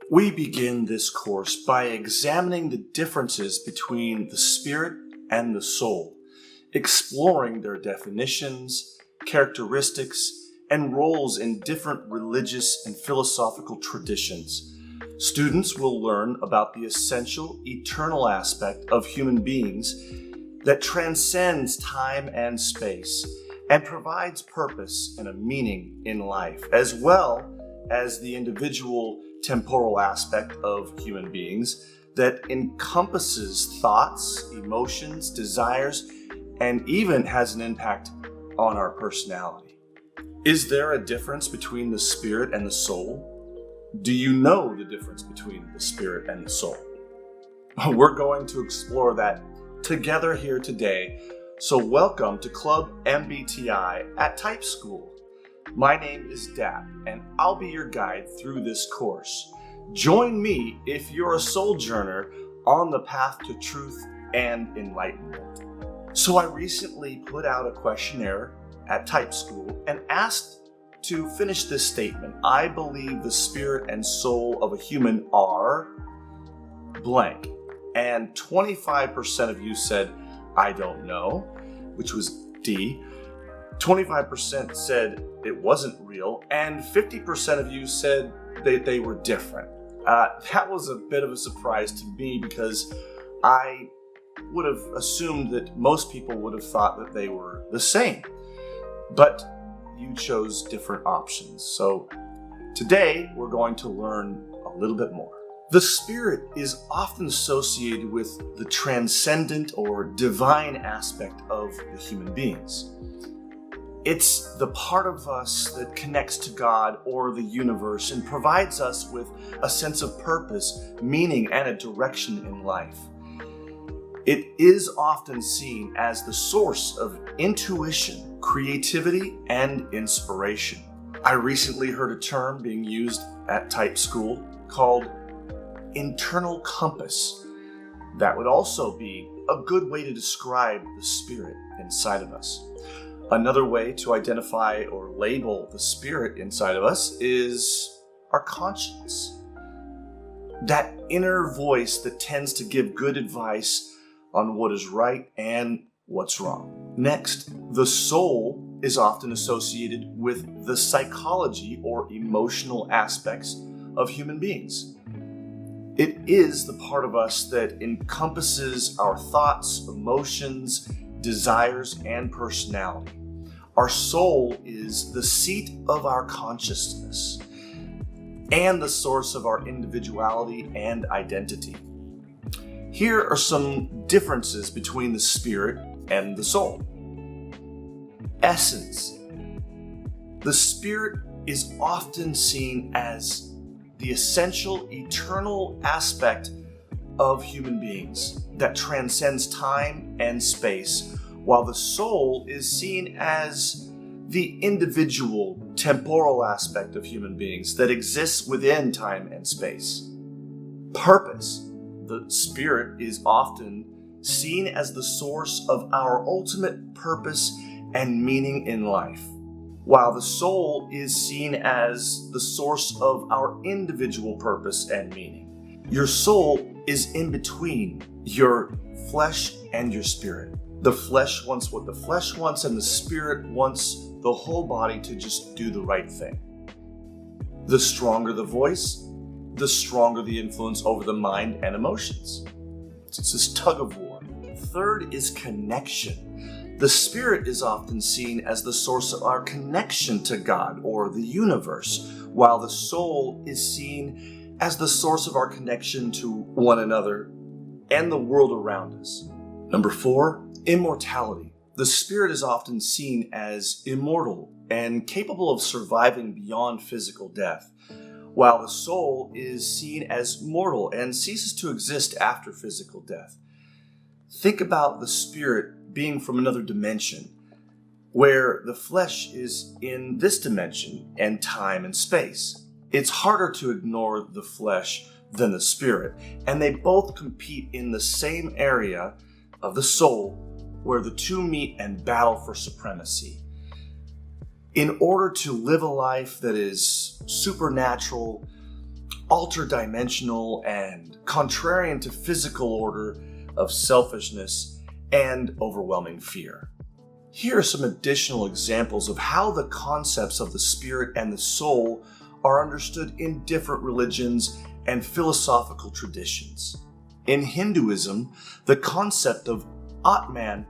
We begin this course by examining the differences between the spirit and the soul, exploring their definitions, characteristics, and roles in different religious and philosophical traditions. Students will learn about the essential, eternal aspect of human beings that transcends time and space and provides purpose and a meaning in life, as well as the individual temporal aspect of human beings that encompasses thoughts, emotions, desires, and even has an impact on our personality. Is there a difference between the spirit and the soul? Do you know the difference between the spirit and the soul? We're going to explore that together here today. So welcome to Club MBTI at Type School. My name is Dap, and I'll be your guide through this course. Join me if you're a sojourner on the path to truth and enlightenment. So I recently put out a questionnaire at Type School and asked to finish this statement. I believe the spirit and soul of a human are blank. And 25% of you said, I don't know, which was D. 25% said it wasn't real, and 50% of you said that they were different. That was a bit of a surprise to me because I would have assumed that most people would have thought that they were the same. But you chose different options. So today we're going to learn a little bit more. The spirit is often associated with the transcendent or divine aspect of the human beings. It's the part of us that connects to God or the universe and provides us with a sense of purpose, meaning, and a direction in life. It is often seen as the source of intuition, creativity, and inspiration. I recently heard a term being used at Type School called internal compass. That would also be a good way to describe the spirit inside of us. Another way to identify or label the spirit inside of us is our conscience. That inner voice that tends to give good advice on what is right and what's wrong. Next, the soul is often associated with the psychology or emotional aspects of human beings. It is the part of us that encompasses our thoughts, emotions, desires, and personality. Our soul is the seat of our consciousness and the source of our individuality and identity. Here are some differences between the spirit and the soul. Essence. The spirit is often seen as the essential, eternal aspect of human beings that transcends time and space, while the soul is seen as the individual, temporal aspect of human beings that exists within time and space. Purpose. The spirit is often seen as the source of our ultimate purpose and meaning in life, while the soul is seen as the source of our individual purpose and meaning. Your soul is in between your flesh and your spirit. The flesh wants what the flesh wants, and the spirit wants the whole body to just do the right thing. The stronger the voice, the stronger the influence over the mind and emotions. It's this tug of war. Third is connection. The spirit is often seen as the source of our connection to God or the universe, while the soul is seen as the source of our connection to one another and the world around us. Number 4, immortality. The spirit is often seen as immortal and capable of surviving beyond physical death, while the soul is seen as mortal and ceases to exist after physical death. Think about the spirit being from another dimension, where the flesh is in this dimension and time and space. It's harder to ignore the flesh than the spirit, and they both compete in the same area of the soul where the two meet and battle for supremacy. In order to live a life that is supernatural, ultra-dimensional and contrarian to physical order of selfishness and overwhelming fear. Here are some additional examples of how the concepts of the spirit and the soul are understood in different religions and philosophical traditions. In Hinduism, the concept of Atman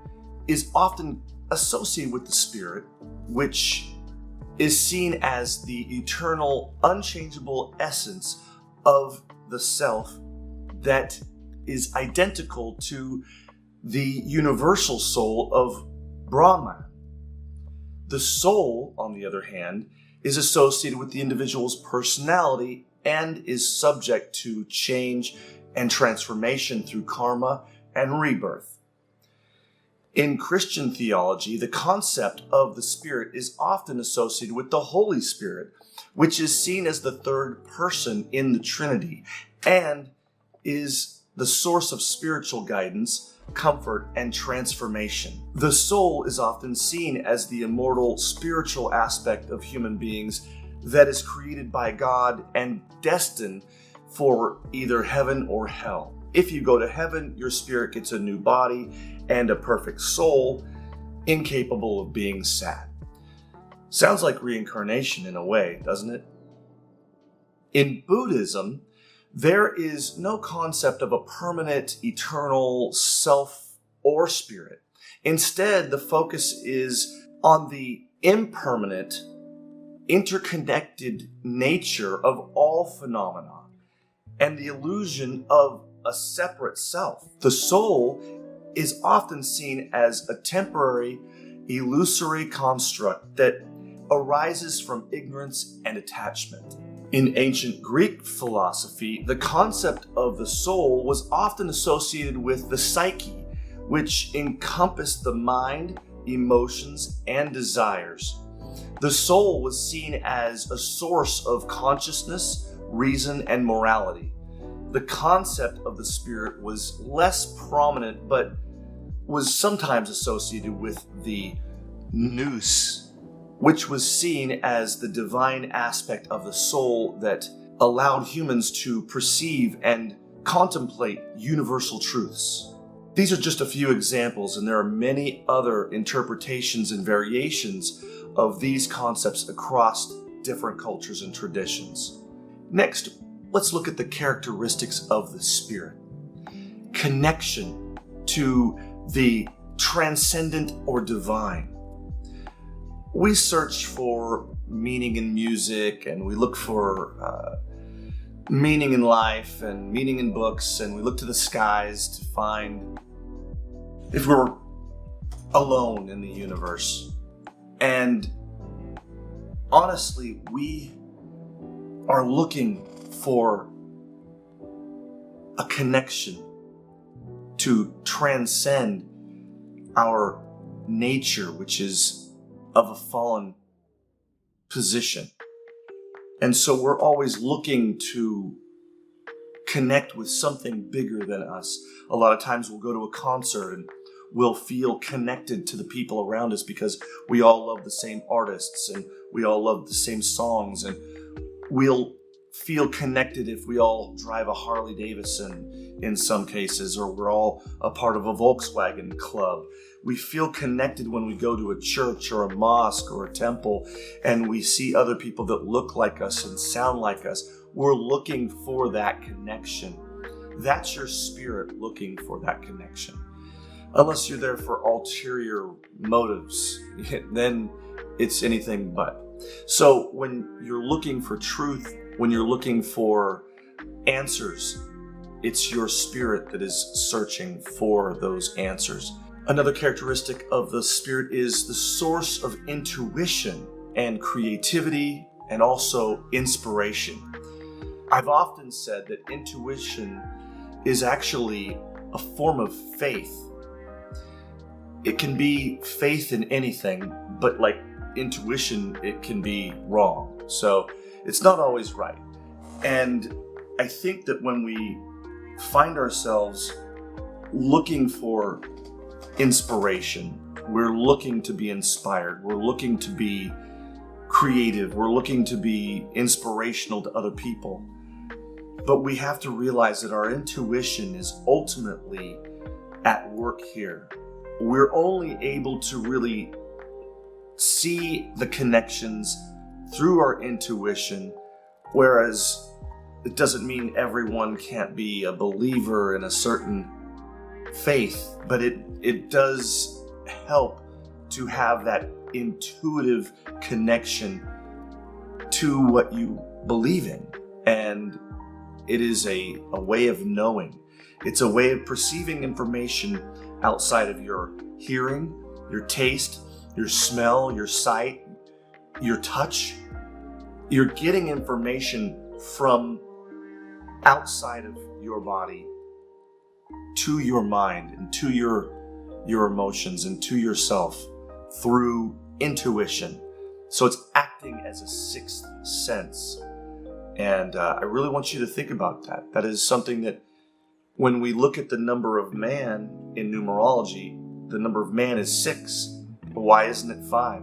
is often associated with the spirit, which is seen as the eternal, unchangeable essence of the self that is identical to the universal soul of Brahman. The soul, on the other hand, is associated with the individual's personality and is subject to change and transformation through karma and rebirth. In Christian theology, the concept of the Spirit is often associated with the Holy Spirit, which is seen as the third person in the Trinity and is the source of spiritual guidance, comfort, and transformation. The soul is often seen as the immortal spiritual aspect of human beings that is created by God and destined for either heaven or hell. If you go to heaven, your spirit gets a new body and a perfect soul, incapable of being sad. Sounds like reincarnation in a way, doesn't it? In Buddhism, there is no concept of a permanent, eternal self or spirit. Instead, the focus is on the impermanent, interconnected nature of all phenomena and the illusion of a separate self. The soul is often seen as a temporary, illusory construct that arises from ignorance and attachment. In ancient Greek philosophy, the concept of the soul was often associated with the psyche, which encompassed the mind, emotions, and desires. The soul was seen as a source of consciousness, reason, and morality. The concept of the spirit was less prominent, but was sometimes associated with the nous, which was seen as the divine aspect of the soul that allowed humans to perceive and contemplate universal truths. These are just a few examples, and there are many other interpretations and variations of these concepts across different cultures and traditions. Next, let's look at the characteristics of the spirit. Connection to the transcendent or divine. We search for meaning in music, and we look for meaning in life and meaning in books, and we look to the skies to find if we're alone in the universe. And honestly, we are looking for a connection to transcend our nature, which is of a fallen position. And so we're always looking to connect with something bigger than us. A lot of times we'll go to a concert and we'll feel connected to the people around us because we all love the same artists and we all love the same songs, and we'll feel connected if we all drive a Harley Davidson in some cases, or we're all a part of a Volkswagen club. We feel connected when we go to a church or a mosque or a temple and we see other people that look like us and sound like us. We're looking for that connection. That's your spirit looking for that connection. Unless you're there for ulterior motives, then it's anything but. So when you're looking for truth, when you're looking for answers, it's your spirit that is searching for those answers. Another characteristic of the spirit is the source of intuition and creativity and also inspiration. I've often said that intuition is actually a form of faith. It can be faith in anything, but like intuition, it can be wrong. So it's not always right. And I think that when we find ourselves looking for inspiration, we're looking to be inspired, we're looking to be creative, we're looking to be inspirational to other people, But we have to realize that our intuition is ultimately at work here. We're only able to really see the connections through our intuition, whereas it doesn't mean everyone can't be a believer in a certain faith, but it does help to have that intuitive connection to what you believe in. And it is a way of knowing. It's a way of perceiving information outside of your hearing, your taste, your smell, your sight, your touch. You're getting information from outside of your body to your mind and to your emotions and to yourself through intuition. So it's acting as a sixth sense. And I really want you to think about that. That is something that when we look at the number of man in numerology, the number of man is 6. But why isn't it 5?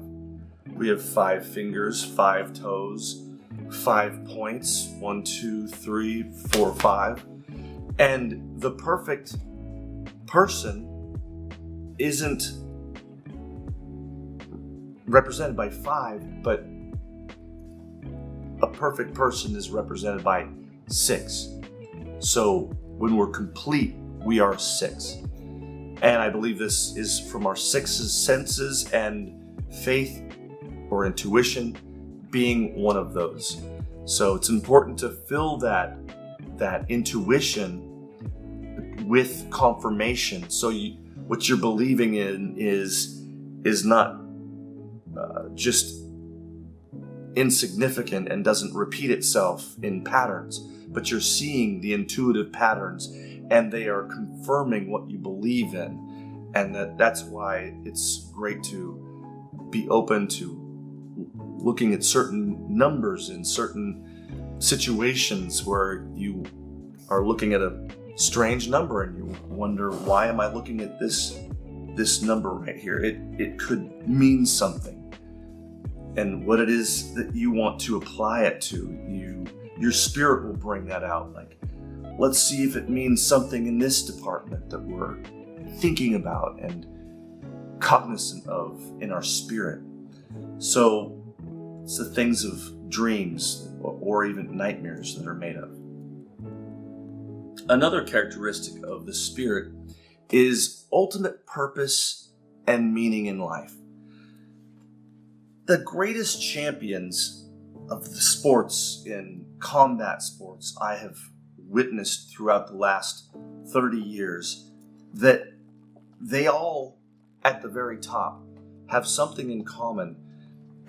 We have 5 fingers, 5 toes, 5 points, 1, 2, 3, 4, 5. And the perfect person isn't represented by 5, but a perfect person is represented by 6. So when we're complete, we are 6. And I believe this is from our 6 senses, and faith or intuition being one of those. So it's important to fill that intuition with confirmation. So what you're believing in is not just insignificant and doesn't repeat itself in patterns, but you're seeing the intuitive patterns and they are confirming what you believe in. And that's why it's great to be open to looking at certain numbers in certain situations where you are looking at a strange number and you wonder, why am I looking at this number right here? It could mean something. And what it is that you want to apply it to, your spirit will bring that out. Like, let's see if it means something in this department that we're thinking about and cognizant of in our spirit. So it's the things of dreams or even nightmares that are made of. Another characteristic of the spirit is ultimate purpose and meaning in life. The greatest champions of the sports, in combat sports, I have witnessed throughout the last 30 years, that they all, at the very top, have something in common,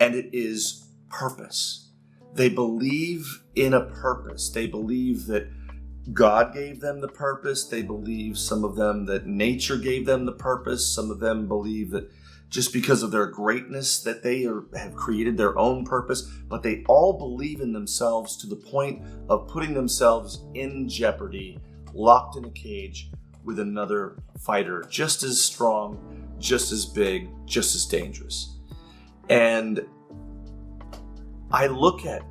and it is purpose. They believe in a purpose. They believe that God gave them the purpose. They believe, some of them, that nature gave them the purpose. Some of them believe that just because of their greatness that they have created their own purpose, but they all believe in themselves to the point of putting themselves in jeopardy, locked in a cage with another fighter, just as strong, just as big, just as dangerous. And I look at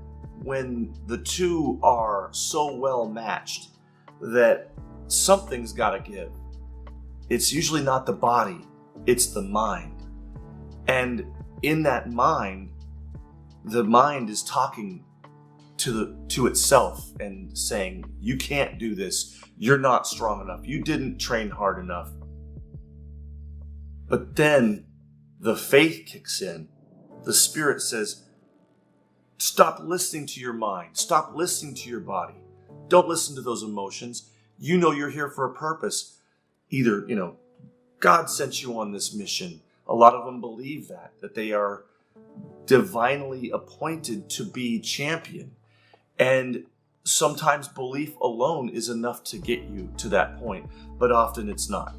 when the two are so well matched that something's got to give. It's usually not the body, it's the mind. And in that mind, the mind is talking to itself and saying, you can't do this. You're not strong enough. You didn't train hard enough. But then the faith kicks in. The spirit says, stop listening to your mind. Stop listening to your body. Don't listen to those emotions. You know you're here for a purpose. Either, God sent you on this mission. A lot of them believe that they are divinely appointed to be champion. And sometimes belief alone is enough to get you to that point, but often it's not.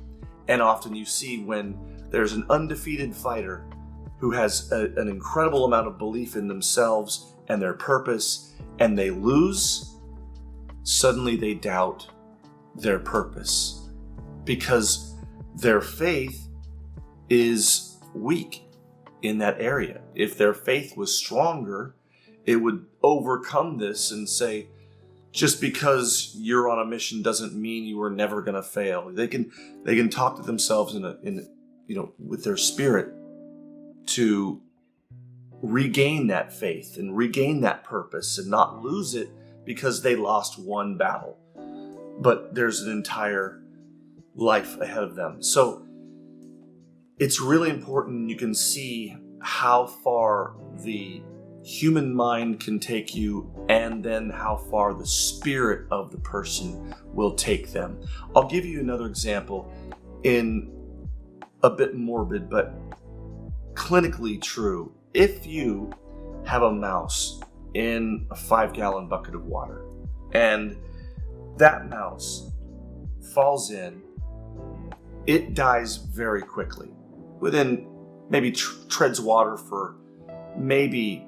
And often you see when there's an undefeated fighter who has an incredible amount of belief in themselves and their purpose, and they lose, suddenly they doubt their purpose because their faith is weak in that area. If their faith was stronger, it would overcome this and say, Just because you're on a mission doesn't mean you are never going to fail. They can talk to themselves with their spirit to regain that faith and regain that purpose and not lose it because they lost one battle. But there's an entire life ahead of them. So it's really important you can see how far the human mind can take you and then how far the spirit of the person will take them. I'll give you another example in a bit morbid, but clinically true. If you have a mouse in a 5-gallon bucket of water and that mouse falls in, it dies very quickly. Within maybe treads water for maybe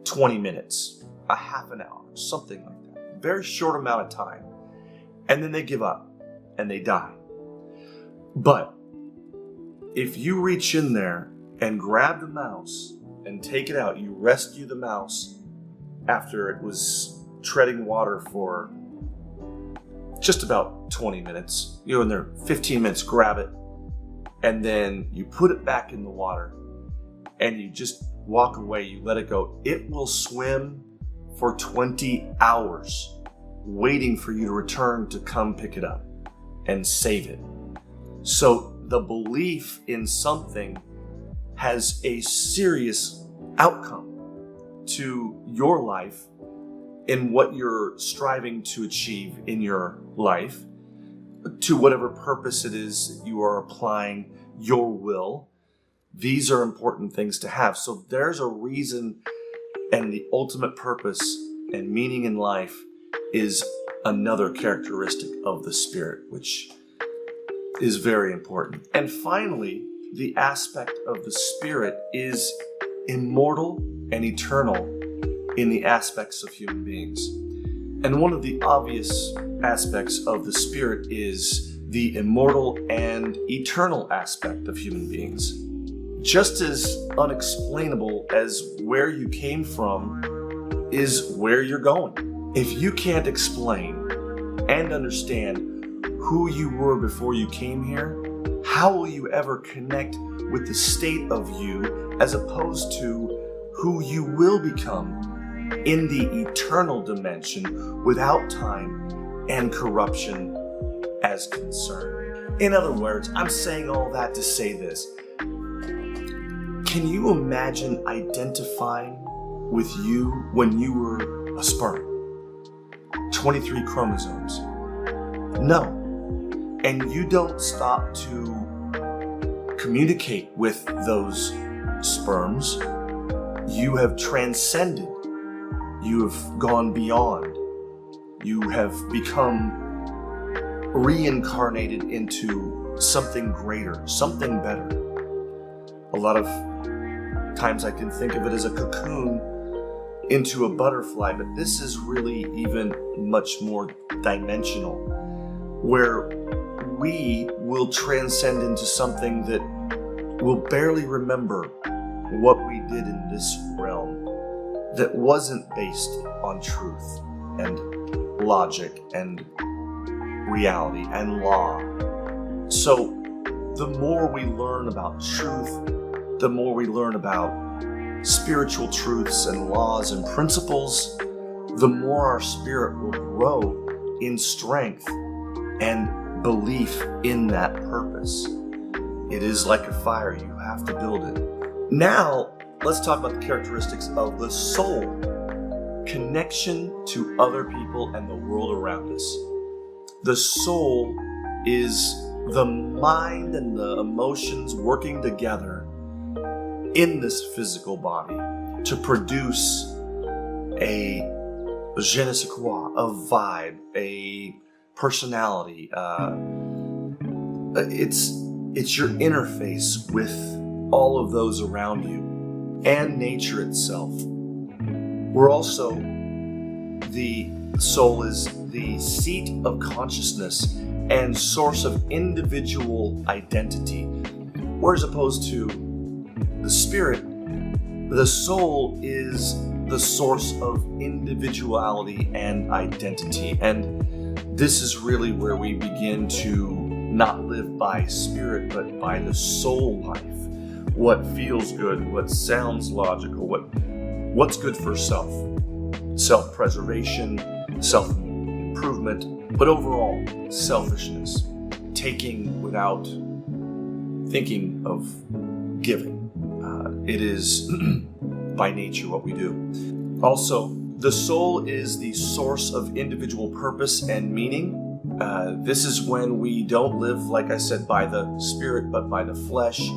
20 minutes, a half an hour, something like that. Very short amount of time. And then they give up and they die. But if you reach in there and grab the mouse and take it out, you rescue the mouse after it was treading water for just about 20 minutes. You're in there 15 minutes, grab it, and then you put it back in the water and you just walk away, you let it go. It will swim for 20 hours waiting for you to return to come pick it up and save it. So the belief in something has a serious outcome to your life in what you're striving to achieve in your life, to whatever purpose it is you are applying your will. These are important things to have. So there's a reason, and the ultimate purpose and meaning in life is another characteristic of the spirit, which is very important. And finally, the aspect of the spirit is immortal and eternal in the aspects of human beings. And one of the obvious aspects of the spirit is the immortal and eternal aspect of human beings. Just as unexplainable as where you came from is where you're going. If you can't explain and understand who you were before you came here, how will you ever connect with the state of you as opposed to who you will become in the eternal dimension without time and corruption as concern? In other words, I'm saying all that to say this. Can you imagine identifying with you when you were a sperm? 23 chromosomes. No. And you don't stop to communicate with those sperms. You have transcended. You have gone beyond. You have become reincarnated into something greater, something better. A lot of times I can think of it as a cocoon into a butterfly, but this is really even much more dimensional, where we will transcend into something that will barely remember what we did in this realm that wasn't based on truth and logic and reality and law. So the more we learn about truth, the more we learn about spiritual truths and laws and principles, the more our spirit will grow in strength and belief in that purpose. It is like a fire, you have to build it. Now, let's talk about the characteristics of the soul. Connection to other people and the world around us. The soul is the mind and the emotions working together in this physical body to produce a je ne sais quoi, a vibe, a personality. It's your interface with all of those around you and nature itself. We're also, the soul is the seat of consciousness and source of individual identity. Whereas opposed to the spirit, the soul is the source of individuality and identity. And this is really where we begin to not live by spirit, but by the soul life. What feels good, what sounds logical, what's good for self-preservation, self-improvement, but overall, selfishness, taking without thinking of giving. It is by nature what we do. Also, the soul is the source of individual purpose and meaning. This is when we don't live, like I said, by the spirit, but by the flesh.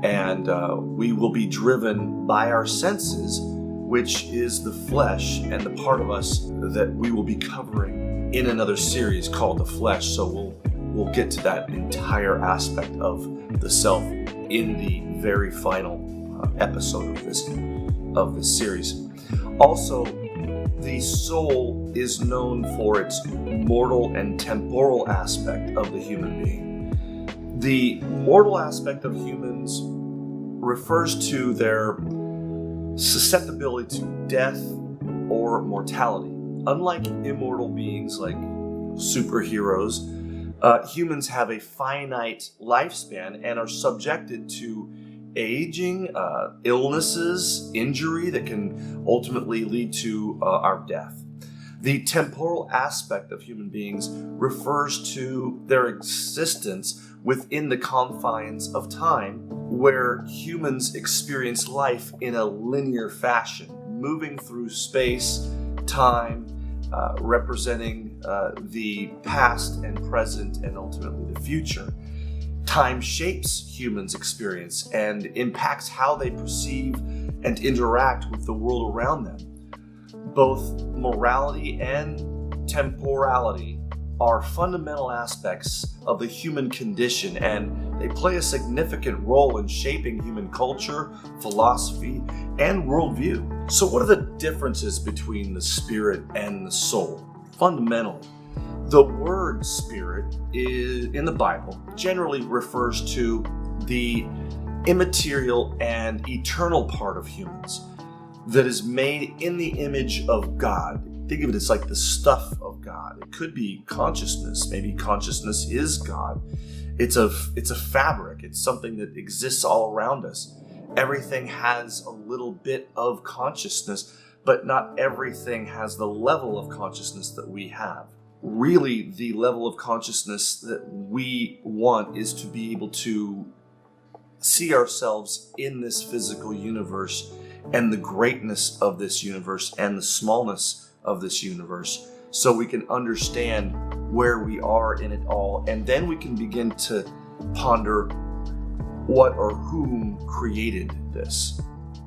And we will be driven by our senses, which is the flesh and the part of us that we will be covering in another series called The Flesh. So we'll get to that entire aspect of the self in the very final episode of this series. Also, the soul is known for its mortal and temporal aspect of the human being. The mortal aspect of humans refers to their susceptibility to death or mortality. Unlike immortal beings like superheroes, humans have a finite lifespan and are subjected to aging, illnesses, injury that can ultimately lead to our death. The temporal aspect of human beings refers to their existence within the confines of time, where humans experience life in a linear fashion, moving through space, time, representing the past and present and ultimately the future. Time shapes humans' experience and impacts how they perceive and interact with the world around them. Both morality and temporality are fundamental aspects of the human condition, and they play a significant role in shaping human culture, philosophy, and worldview. So what are the differences between the spirit and the soul? Fundamentally, the word spirit in the Bible generally refers to the immaterial and eternal part of humans that is made in the image of God. Think of it as like the stuff of God. It could be consciousness. Maybe consciousness is God. It's a fabric. It's something that exists all around us. Everything has a little bit of consciousness, but not everything has the level of consciousness that we have. Really, the level of consciousness that we want is to be able to see ourselves in this physical universe and the greatness of this universe and the smallness of this universe, so we can understand where we are in it all, and then we can begin to ponder what or whom created this.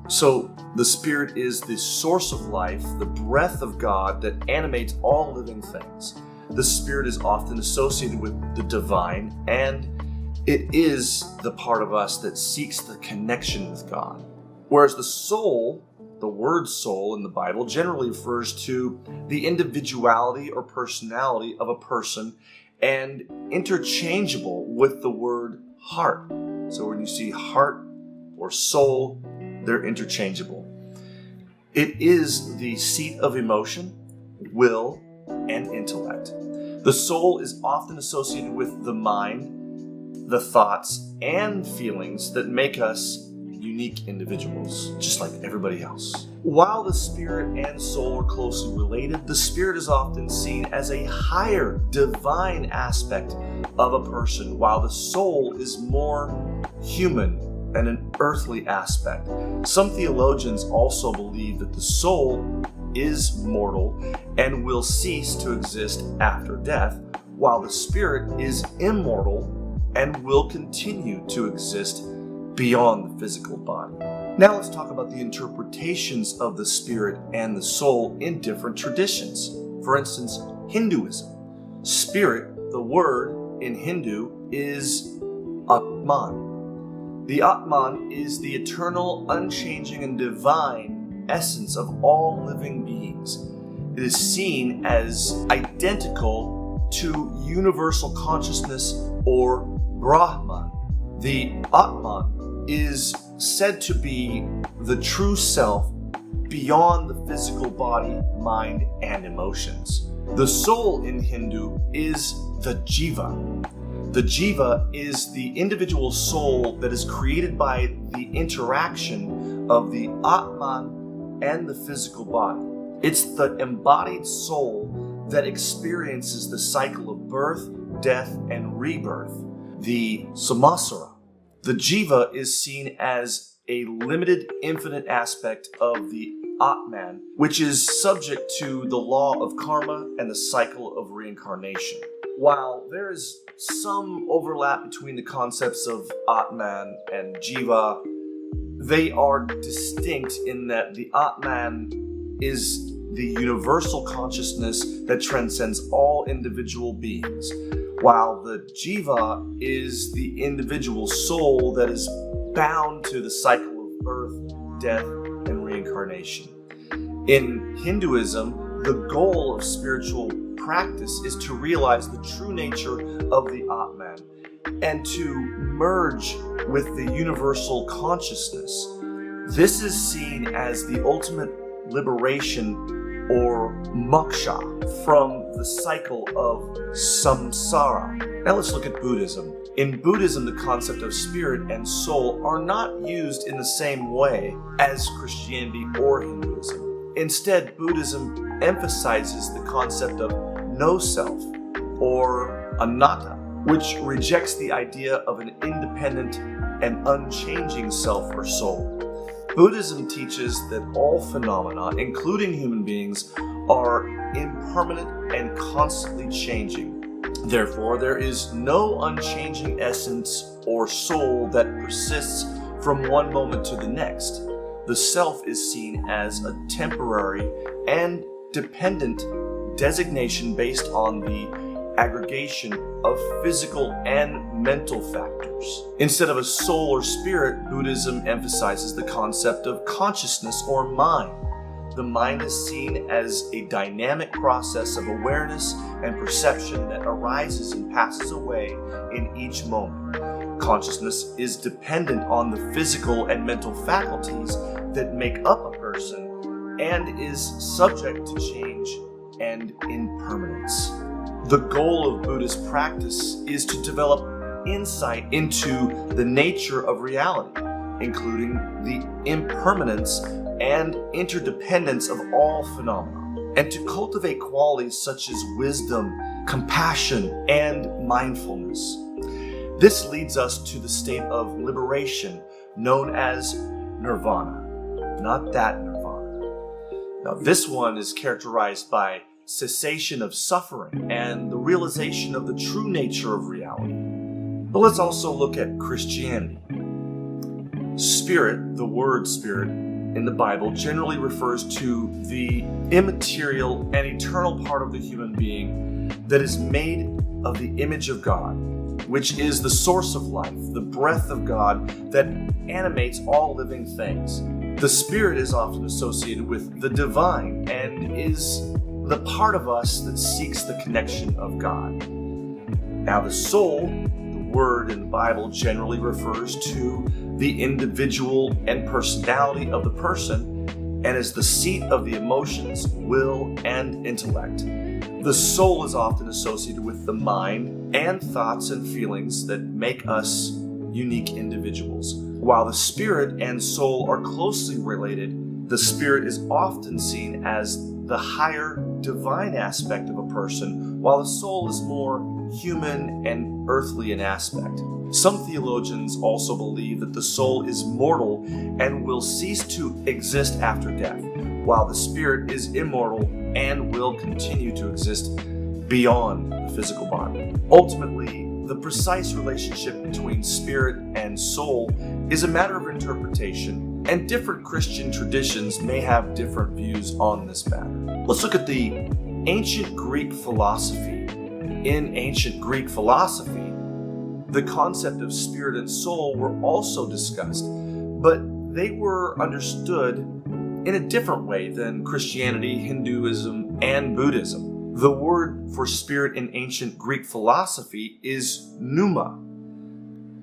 So the spirit is the source of life, the breath of God that animates all living things. The spirit is often associated with the divine, and it is the part of us that seeks the connection with God. Whereas the soul, the word soul in the Bible, generally refers to the individuality or personality of a person and interchangeable with the word heart. So when you see heart or soul, they're interchangeable. It is the seat of emotion, will, and intellect. The soul is often associated with the mind, the thoughts, and feelings that make us unique individuals, just like everybody else. While the spirit and soul are closely related, the spirit is often seen as a higher divine aspect of a person, while the soul is more human and an earthly aspect. Some theologians also believe that the soul is mortal and will cease to exist after death, while the spirit is immortal and will continue to exist beyond the physical body. Now let's talk about the interpretations of the spirit and the soul in different traditions. For instance, Hinduism. Spirit, the word in Hindu, is Atman. The Atman is the eternal, unchanging, and divine essence of all living beings. It is seen as identical to universal consciousness or Brahman. The Atman is said to be the true self beyond the physical body, mind, and emotions. The soul in Hindu is the jiva. The jiva is the individual soul that is created by the interaction of the Atman and the physical body. It's the embodied soul that experiences the cycle of birth, death, and rebirth, the samsara. The jiva is seen as a limited, infinite aspect of the Atman, which is subject to the law of karma and the cycle of reincarnation. While there is some overlap between the concepts of Atman and Jiva, they are distinct in that the Atman is the universal consciousness that transcends all individual beings, while the Jiva is the individual soul that is bound to the cycle of birth, death, and reincarnation. In Hinduism, the goal of spiritual practice is to realize the true nature of the Atman and to merge with the universal consciousness. This is seen as the ultimate liberation or moksha from the cycle of samsara. Now let's look at Buddhism. In Buddhism, the concept of spirit and soul are not used in the same way as Christianity or Hinduism. Instead, Buddhism emphasizes the concept of no self, or anatta, which rejects the idea of an independent and unchanging self or soul. Buddhism teaches that all phenomena, including human beings, are impermanent and constantly changing. Therefore, there is no unchanging essence or soul that persists from one moment to the next. The self is seen as a temporary and dependent designation based on the aggregation of physical and mental factors. Instead of a soul or spirit, Buddhism emphasizes the concept of consciousness or mind. The mind is seen as a dynamic process of awareness and perception that arises and passes away in each moment. Consciousness is dependent on the physical and mental faculties that make up a person and is subject to change and impermanence. The goal of Buddhist practice is to develop insight into the nature of reality, including the impermanence and interdependence of all phenomena, and to cultivate qualities such as wisdom, compassion, and mindfulness. This leads us to the state of liberation known as nirvana. Not that nirvana. Now, this one is characterized by cessation of suffering and the realization of the true nature of reality. But let's also look at Christianity. Spirit, the word spirit in the Bible, generally refers to the immaterial and eternal part of the human being that is made of the image of God, which is the source of life, the breath of God that animates all living things. The spirit is often associated with the divine and is the part of us that seeks the connection of God. Now, the soul, the word in the Bible, generally refers to the individual and personality of the person and is the seat of the emotions, will, and intellect. The soul is often associated with the mind and thoughts and feelings that make us unique individuals. While the spirit and soul are closely related, the spirit is often seen as the higher divine aspect of a person, while the soul is more human and earthly in aspect. Some theologians also believe that the soul is mortal and will cease to exist after death, while the spirit is immortal and will continue to exist beyond the physical body. Ultimately, the precise relationship between spirit and soul is a matter of interpretation, and different Christian traditions may have different views on this matter. Let's look at the ancient Greek philosophy. In ancient Greek philosophy, the concept of spirit and soul were also discussed, but they were understood in a different way than Christianity, Hinduism, and Buddhism. The word for spirit in ancient Greek philosophy is pneuma.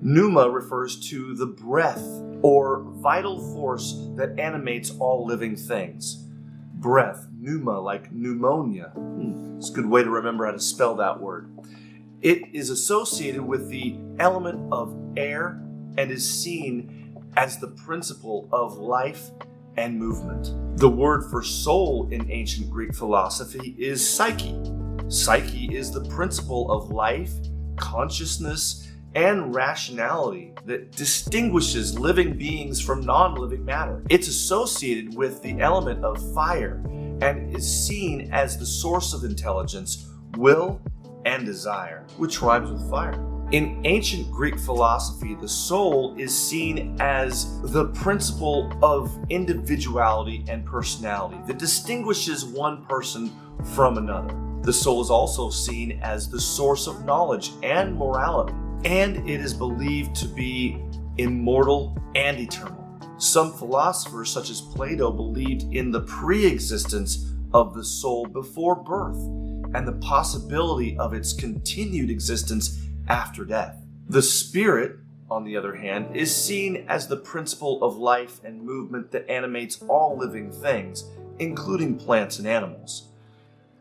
Pneuma refers to the breath or vital force that animates all living things. Breath, pneuma, like pneumonia. It's a good way to remember how to spell that word. It is associated with the element of air and is seen as the principle of life and movement. The word for soul in ancient Greek philosophy is psyche. Psyche is the principle of life, consciousness, and rationality that distinguishes living beings from non-living matter. It's associated with the element of fire and is seen as the source of intelligence, will, and desire, which rhymes with fire. In ancient Greek philosophy, the soul is seen as the principle of individuality and personality that distinguishes one person from another. The soul is also seen as the source of knowledge and morality, and it is believed to be immortal and eternal. Some philosophers, such as Plato, believed in the pre-existence of the soul before birth and the possibility of its continued existence after death. The spirit, on the other hand, is seen as the principle of life and movement that animates all living things, including plants and animals.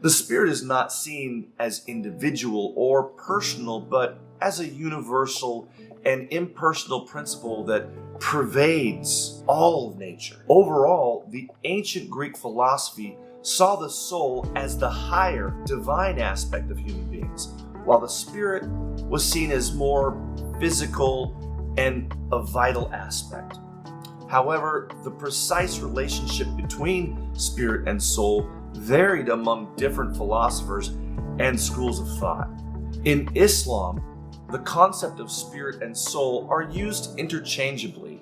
The spirit is not seen as individual or personal, but as a universal and impersonal principle that pervades all of nature. Overall, the ancient Greek philosophy saw the soul as the higher, divine aspect of human beings, while the spirit was seen as more physical and a vital aspect. However, the precise relationship between spirit and soul varied among different philosophers and schools of thought. In Islam, the concept of spirit and soul are used interchangeably,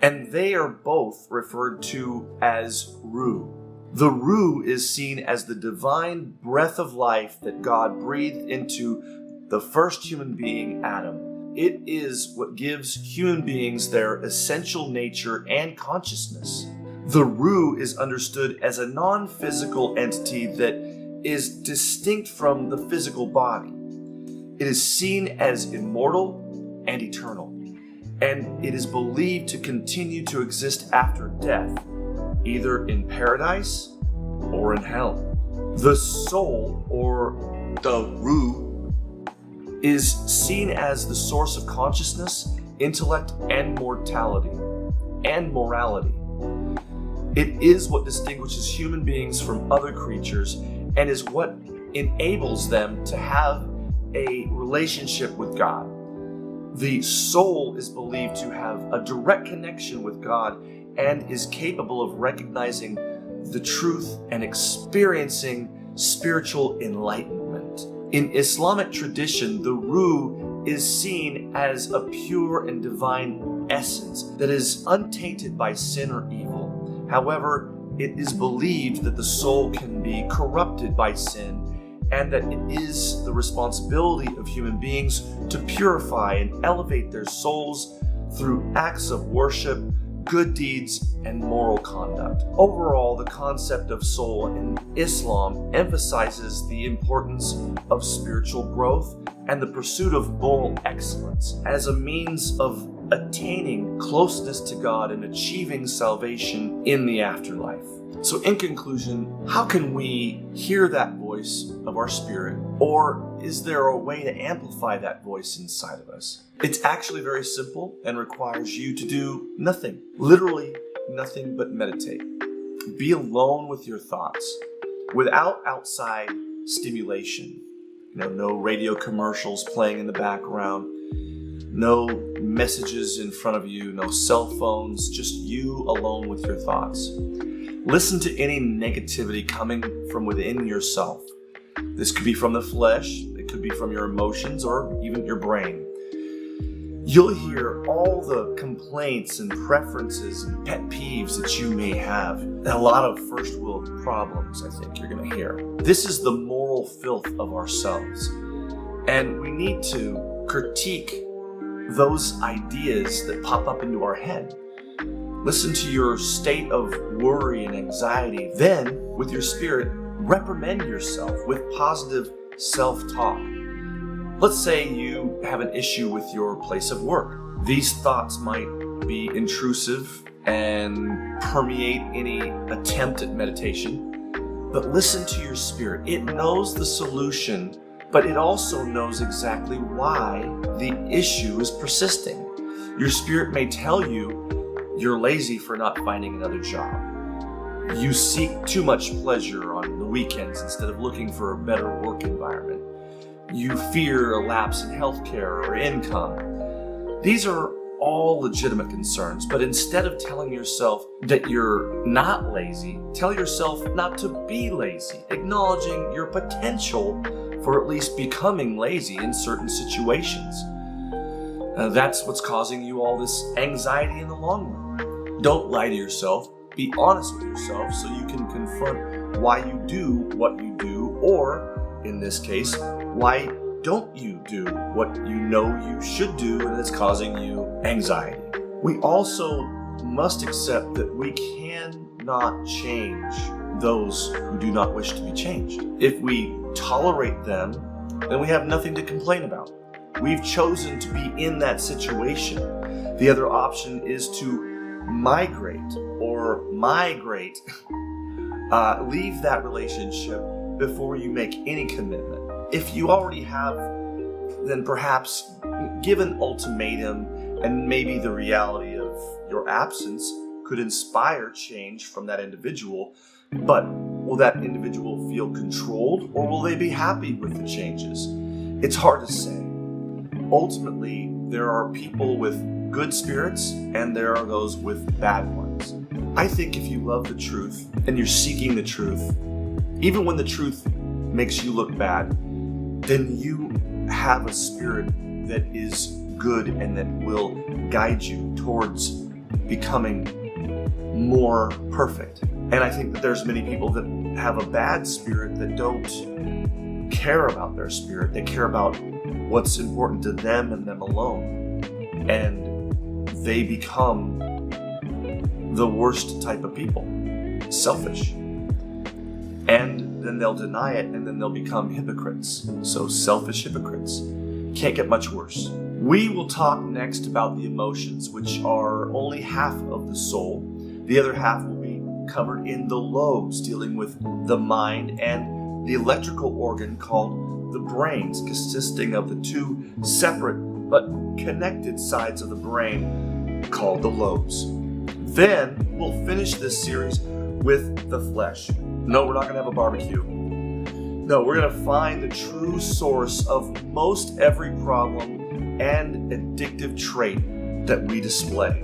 and they are both referred to as ruh. The ruh is seen as the divine breath of life that God breathed into the first human being, Adam. It is what gives human beings their essential nature and consciousness. The ruh is understood as a non-physical entity that is distinct from the physical body. It is seen as immortal and eternal, and it is believed to continue to exist after death, either in paradise or in hell. The soul, or the ruh, is seen as the source of consciousness, intellect, and mortality, and morality. It is what distinguishes human beings from other creatures and is what enables them to have a relationship with God. The soul is believed to have a direct connection with God and is capable of recognizing the truth and experiencing spiritual enlightenment. In Islamic tradition, the ruh is seen as a pure and divine essence that is untainted by sin or evil. However, it is believed that the soul can be corrupted by sin and that it is the responsibility of human beings to purify and elevate their souls through acts of worship, good deeds, and moral conduct. Overall, the concept of soul in Islam emphasizes the importance of spiritual growth and the pursuit of moral excellence as a means of attaining closeness to God and achieving salvation in the afterlife. So in conclusion, how can we hear that voice of our spirit? Or is there a way to amplify that voice inside of us? It's actually very simple and requires you to do nothing. Literally nothing but meditate. Be alone with your thoughts without outside stimulation. No radio commercials playing in the background. No messages in front of you, no cell phones, just you alone with your thoughts. Listen to any negativity coming from within yourself. This could be from the flesh, it could be from your emotions, or even your brain. You'll hear all the complaints and preferences and pet peeves that you may have. And a lot of first world problems, I think you're going to hear. This is the moral filth of ourselves. And we need to critique those ideas that pop up into our head. Listen to your state of worry and anxiety. Then, with your spirit, reprimand yourself with positive self-talk. Let's say you have an issue with your place of work. These thoughts might be intrusive and permeate any attempt at meditation. But listen to your spirit. It knows the solution, but it also knows exactly why the issue is persisting. Your spirit may tell you you're lazy for not finding another job. You seek too much pleasure on the weekends instead of looking for a better work environment. You fear a lapse in healthcare or income. These are all legitimate concerns, but instead of telling yourself that you're not lazy, tell yourself not to be lazy, acknowledging your potential for at least becoming lazy in certain situations. That's what's causing you all this anxiety in the long run. Don't lie to yourself. Be honest with yourself so you can confront why you do what you do, or in this case, why don't you do what you know you should do and it's causing you anxiety. We also must accept that we cannot change those who do not wish to be changed. If we tolerate them, then we have nothing to complain about. We've chosen to be in that situation. The other option is to migrate, leave that relationship before you make any commitment. If you already have, then perhaps give an ultimatum, and maybe the reality of your absence could inspire change from that individual. But will that individual feel controlled, or will they be happy with the changes? It's hard to say. Ultimately, there are people with good spirits and there are those with bad ones. I think if you love the truth and you're seeking the truth, even when the truth makes you look bad, then you have a spirit that is good and that will guide you towards becoming more perfect. And I think that there's many people that have a bad spirit that don't care about their spirit. They care about what's important to them and them alone. And they become the worst type of people, selfish. And then they'll deny it, and then they'll become hypocrites. So selfish hypocrites. Can't get much worse. We will talk next about the emotions, which are only half of the soul. The other half will be covered in the lobes, dealing with the mind and the electrical organ called the brains, consisting of the two separate but connected sides of the brain called the lobes. Then we'll finish this series with the flesh. No, we're not going to have a barbecue. No, we're going to find the true source of most every problem and addictive trait that we display.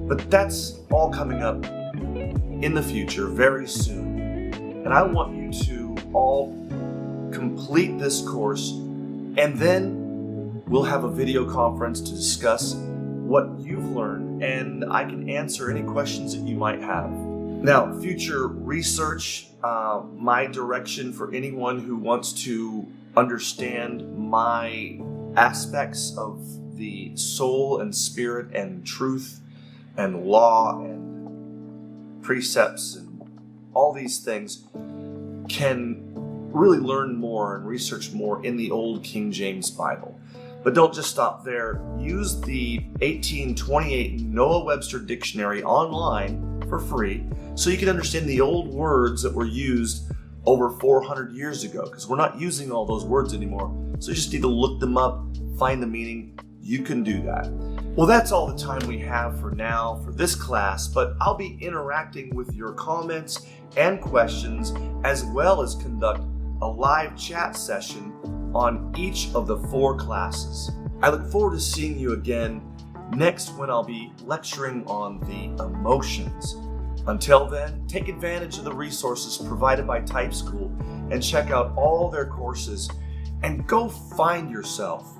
But that's all coming up in the future very soon. And I want you to all complete this course, and then we'll have a video conference to discuss what you've learned, and I can answer any questions that you might have. Now, future research, my direction for anyone who wants to understand my aspects of the soul and spirit and truth and law and precepts and all these things can really learn more and research more in the old King James Bible. But don't just stop there. Use the 1828 Noah Webster Dictionary online for free so you can understand the old words that were used over 400 years ago, because we're not using all those words anymore. So you just need to look them up, find the meaning. You can do that. Well, that's all the time we have for now for this class, but I'll be interacting with your comments and questions, as well as conduct a live chat session on each of the 4 classes. I look forward to seeing you again next when I'll be lecturing on the emotions. Until then, take advantage of the resources provided by Type School and check out all their courses, and go find yourself.